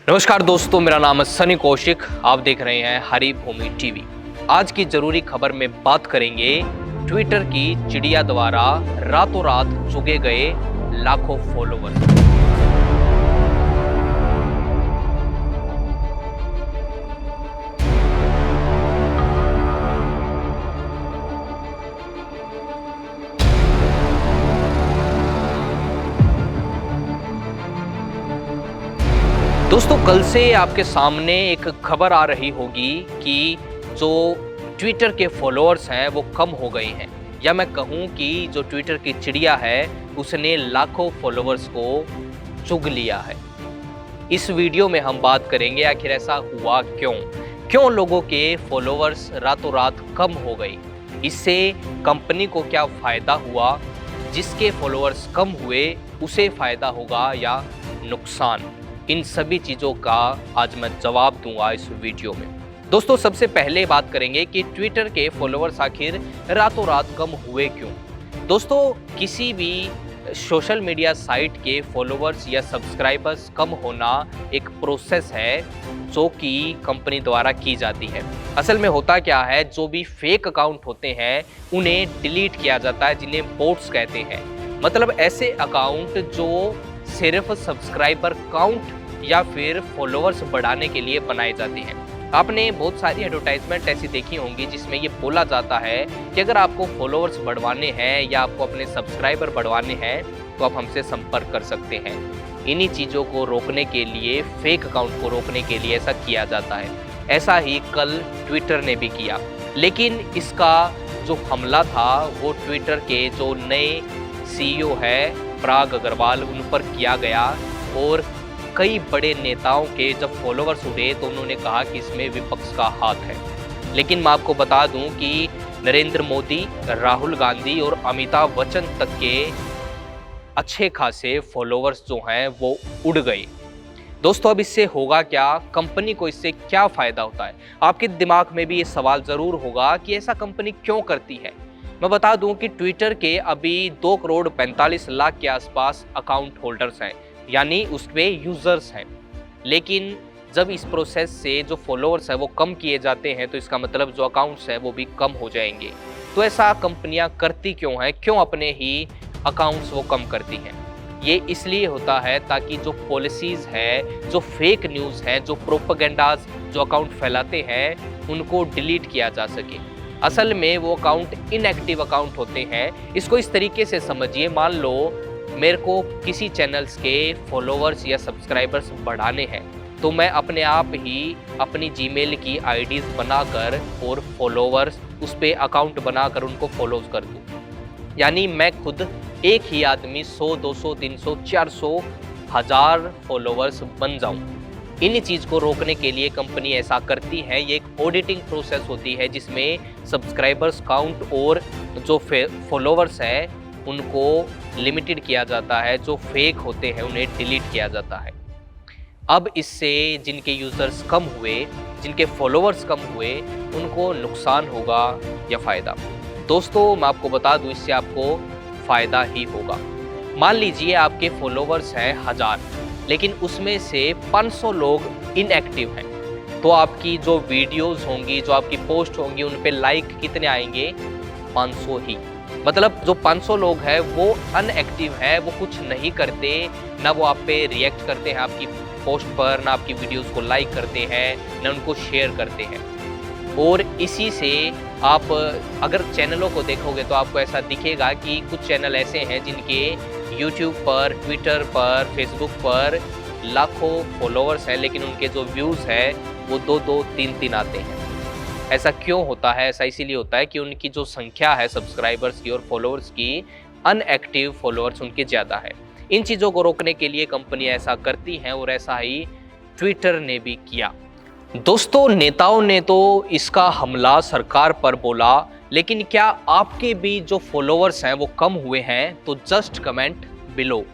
नमस्कार दोस्तों, मेरा नाम है सनी कौशिक। आप देख रहे हैं हरी भूमि टीवी। आज की जरूरी खबर में बात करेंगे ट्विटर की चिड़िया द्वारा रातों रात चुगे गए लाखों फॉलोवर्स। दोस्तों, कल से आपके सामने एक खबर आ रही होगी कि जो ट्विटर के फॉलोअर्स हैं वो कम हो गए हैं, या मैं कहूँ कि जो ट्विटर की चिड़िया है उसने लाखों फॉलोअर्स को चुग लिया है। इस वीडियो में हम बात करेंगे आखिर ऐसा हुआ क्यों लोगों के फॉलोअर्स रातों रात कम हो गए, इससे कंपनी को क्या फ़ायदा हुआ, जिसके फॉलोअर्स कम हुए उसे फ़ायदा होगा या नुकसान। इन सभी चीज़ों का आज मैं जवाब दूंगा इस वीडियो में। दोस्तों, सबसे पहले बात करेंगे कि ट्विटर के फॉलोअर्स आखिर रातों रात कम हुए क्यों। दोस्तों, किसी भी सोशल मीडिया साइट के फॉलोअर्स या सब्सक्राइबर्स कम होना एक प्रोसेस है जो कि कंपनी द्वारा की जाती है। असल में होता क्या है, जो भी फेक अकाउंट होते हैं उन्हें डिलीट किया जाता है, जिन्हें बोट्स कहते हैं। मतलब ऐसे अकाउंट जो सिर्फ सब्सक्राइबर काउंट या फिर फॉलोअर्स बढ़ाने के लिए बनाए जाते हैं। आपने बहुत सारी एडवर्टाइजमेंट ऐसी देखी होंगी जिसमें ये बोला जाता है कि अगर आपको फॉलोअर्स बढ़वाने हैं या आपको अपने सब्सक्राइबर बढ़वाने हैं तो आप हमसे संपर्क कर सकते हैं। इन्हीं चीज़ों को रोकने के लिए, फेक अकाउंट को रोकने के लिए ऐसा किया जाता है। ऐसा ही कल ट्विटर ने भी किया, लेकिन इसका जो हमला था वो ट्विटर के जो नए CEO है पराग अग्रवाल, उन पर किया गया। और कई बड़े नेताओं के जब फॉलोअर्स उठे तो उन्होंने कहा कि इसमें विपक्ष का हाथ है। लेकिन मैं आपको बता दूं कि नरेंद्र मोदी, राहुल गांधी और अमिताभ बच्चन तक के अच्छे खासे फॉलोअर्स जो हैं वो उड़ गए। दोस्तों, अब इससे होगा क्या, कंपनी को इससे क्या फ़ायदा होता है। आपके दिमाग में भी ये सवाल ज़रूर होगा कि ऐसा कंपनी क्यों करती है। मैं बता दूं कि ट्विटर के अभी 2,45,00,000 के आसपास अकाउंट होल्डर्स हैं, यानी उसमें यूज़र्स हैं। लेकिन जब इस प्रोसेस से जो फॉलोअर्स है वो कम किए जाते हैं तो इसका मतलब जो अकाउंट्स हैं वो भी कम हो जाएंगे। तो ऐसा कंपनियां करती क्यों हैं, क्यों अपने ही अकाउंट्स वो कम करती हैं। ये इसलिए होता है ताकि जो पॉलिसीज़ है, जो फेक न्यूज़ है, जो प्रोपेगेंडाज जो अकाउंट फैलाते हैं उनको डिलीट किया जा सके। असल में वो अकाउंट इनएक्टिव अकाउंट होते हैं। इसको इस तरीके से समझिए, मान लो मेरे को किसी चैनल्स के फॉलोअर्स या सब्सक्राइबर्स बढ़ाने हैं तो मैं अपने आप ही अपनी जीमेल की आईडीज़ बनाकर और फॉलोअर्स उस पर अकाउंट बनाकर उनको फॉलो कर दूँ। यानी मैं खुद एक ही आदमी 100, 200, 300, 400, 1000 फॉलोअर्स बन जाऊँ। इन चीज़ को रोकने के लिए कंपनी ऐसा करती है। ये एक ऑडिटिंग प्रोसेस होती है जिसमें सब्सक्राइबर्स काउंट और जो फॉलोअर्स हैं उनको लिमिटेड किया जाता है, जो फेक होते हैं उन्हें डिलीट किया जाता है। अब इससे जिनके यूज़र्स कम हुए, जिनके फॉलोअर्स कम हुए, उनको नुकसान होगा या फ़ायदा। दोस्तों, मैं आपको बता दूं, इससे आपको फ़ायदा ही होगा। मान लीजिए आपके फॉलोअर्स हैं 1000, लेकिन उसमें से 500 लोग इनएक्टिव हैं, तो आपकी जो वीडियोस होंगी, जो आपकी पोस्ट होंगी, उन पे लाइक कितने आएंगे? 500 ही। मतलब जो 500 लोग हैं वो अनएक्टिव हैं, वो कुछ नहीं करते, ना वो आप पे रिएक्ट करते हैं आपकी पोस्ट पर, ना आपकी वीडियोस को लाइक करते हैं, ना उनको शेयर करते हैं। और इसी से आप अगर चैनलों को देखोगे तो आपको ऐसा दिखेगा कि कुछ चैनल ऐसे हैं जिनके यूट्यूब पर, ट्विटर पर, फेसबुक पर लाखों फॉलोअर्स हैं, लेकिन उनके जो व्यूज़ हैं वो 2-2, 3-3 आते हैं। ऐसा क्यों होता है? ऐसा इसीलिए होता है कि उनकी जो संख्या है सब्सक्राइबर्स की और फॉलोअर्स की, अनएक्टिव फॉलोअर्स उनके ज़्यादा है। इन चीज़ों को रोकने के लिए कंपनी ऐसा करती हैं और ऐसा ही ट्विटर ने भी किया। दोस्तों, नेताओं ने तो इसका हमला सरकार पर बोला, लेकिन क्या आपके भी जो फॉलोअर्स हैं वो कम हुए हैं? तो जस्ट कमेंट बिलो।